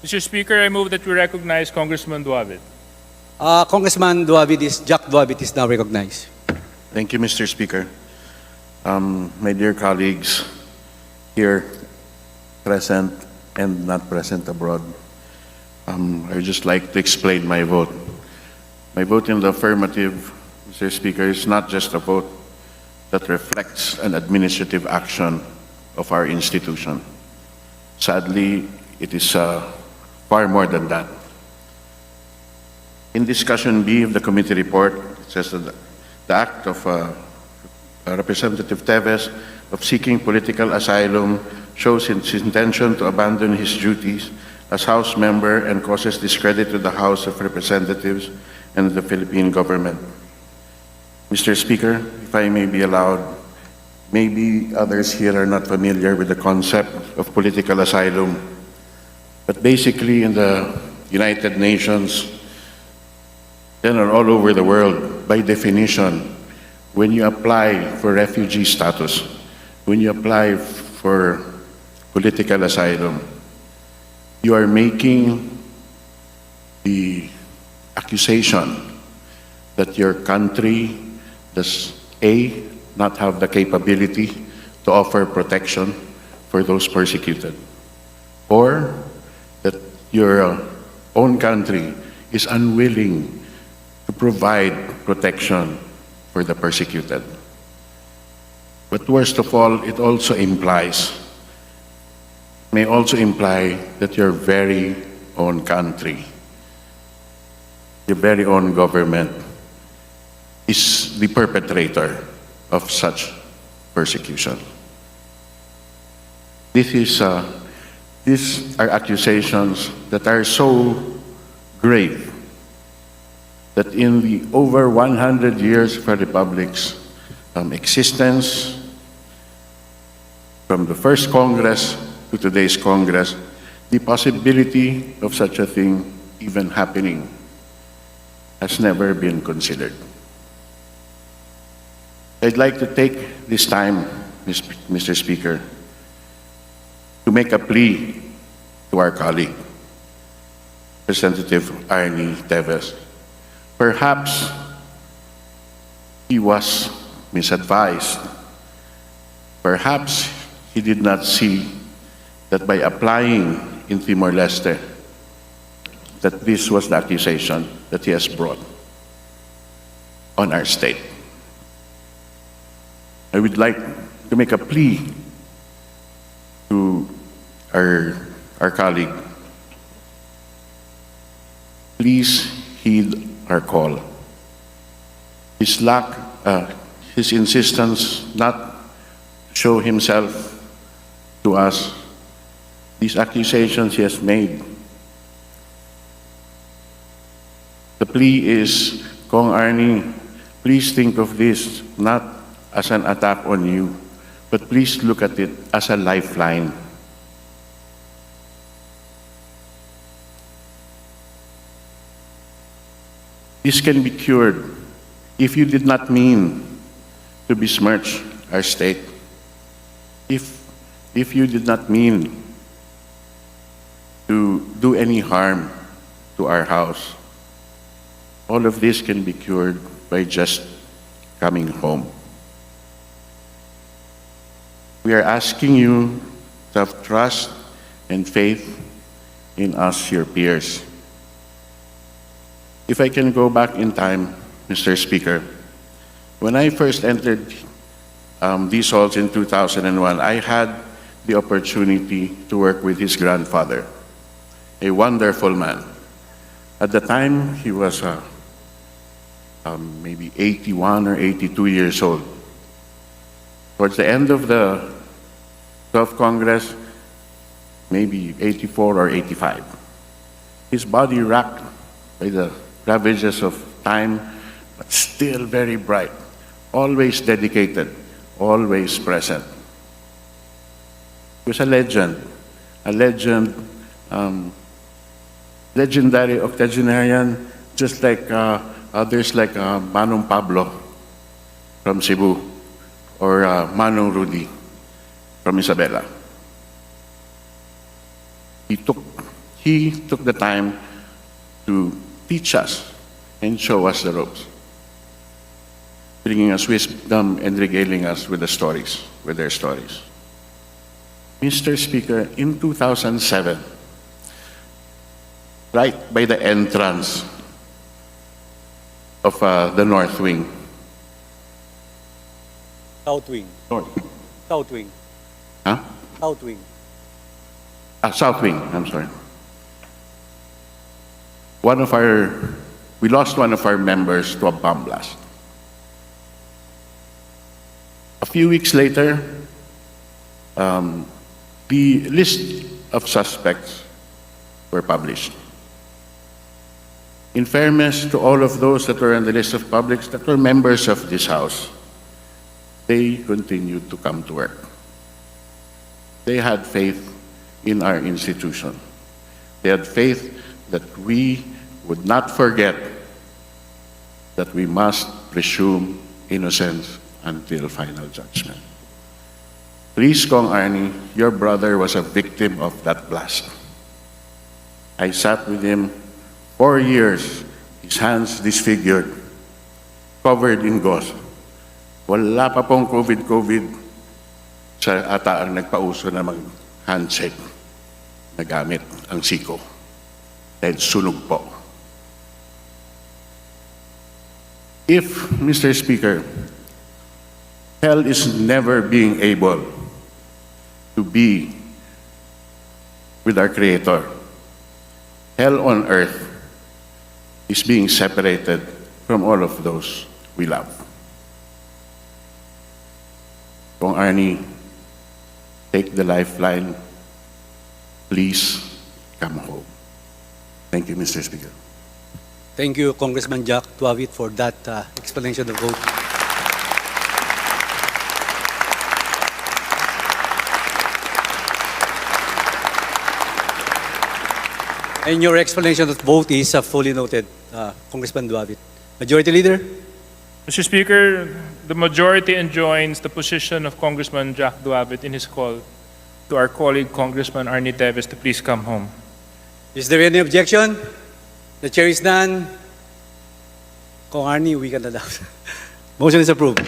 Mr. Speaker, I move that we recognize Congressman Duavit. Congressman Jack Duavit is now recognized. Thank you, Mr. Speaker. My dear colleagues here present and not present abroad, I would just like to explain my vote. My vote in the affirmative, Mr. Speaker, is not just a vote that reflects an administrative action of our institution. Sadly, it is far more than that. In discussion B of the committee report, it says that the act of Representative Teves of seeking political asylum shows his intention to abandon his duties as House member and causes discredit to the House of Representatives and the Philippine government. Mr. Speaker, if I may be allowed, maybe others here are not familiar with the concept of political asylum, but basically in the United Nations, then all over the world, by definition, when you apply for refugee status, when you apply for political asylum, you are making the accusation that your country does A, not have the capability to offer protection for those persecuted, or that your own country is unwilling to provide protection for the persecuted. But worst of all, it also may also imply that your very own country, your very own government, is the perpetrator of such persecution. These are accusations that are so grave that in the over 100 years of our republic's existence, from the first Congress to today's Congress, the possibility of such a thing even happening has never been considered. I'd like to take this time, Mr. Speaker, to make a plea to our colleague, Representative Arnie Teves. Perhaps he was misadvised. Perhaps he did not see that by applying in Timor-Leste, that this was the accusation that he has brought on our state. I would like to make a plea to our colleague. Please heed our call. His insistence not to show himself to us, these accusations he has made. The plea is, Kong Arnie, please think of this not as an attack on you, but please look at it as a lifeline. This can be cured if you did not mean to besmirch our state, if you did not mean to do any harm to our house. All of this can be cured by just coming home. We are asking you to have trust and faith in us, your peers. If I can go back in time, Mr. Speaker, when I first entered these halls in 2001, I had the opportunity to work with his grandfather, a wonderful man. At the time, he was maybe 81 or 82 years old. Towards the end of the 12th Congress, maybe 84 or 85. His body racked by the ravages of time, but still very bright, always dedicated, always present. He was a legend, legendary octogenarian, just like others like Manong Pablo from Cebu or Manong Rudy from Isabela. he took the time to teach us and show us the ropes, bringing us wisdom and regaling us with their stories. Mr. Speaker, in 2007, right by the entrance of the North Wing, South Wing. North, South Wing. huh? South Wing. South Wing, I'm sorry. We lost one of our members to a bomb blast. A few weeks later, the list of suspects were published. In fairness to all of those that were on the list of publics that were members of this House, they continued to come to work. They had faith in our institution. They had faith that we would not forget that we must presume innocence until final judgment. Please, Kong Arnie, your brother was a victim of that blast. I sat with him 4 years, his hands disfigured, covered in gauze. Wala pa pong COVID. Siya ata ang nagpauso na mag-handshake na gamit ang siko. Dahil sunog po. If, Mr. Speaker, hell is never being able to be with our Creator, hell on earth is being separated from all of those we love. Kong Arnie, take the lifeline. Please come home. Thank you, Mr. Speaker. Thank you, Congressman Jack Duavit, for that explanation of vote. And your explanation of vote is fully noted, Congressman Duavit. Majority Leader? Mr. Speaker, the majority enjoins the position of Congressman Jack Duavit in his call to our colleague Congressman Arnie Teves to please come home. Is there any objection? The chair is none. Kong Arnie, we can allow. Motion is approved.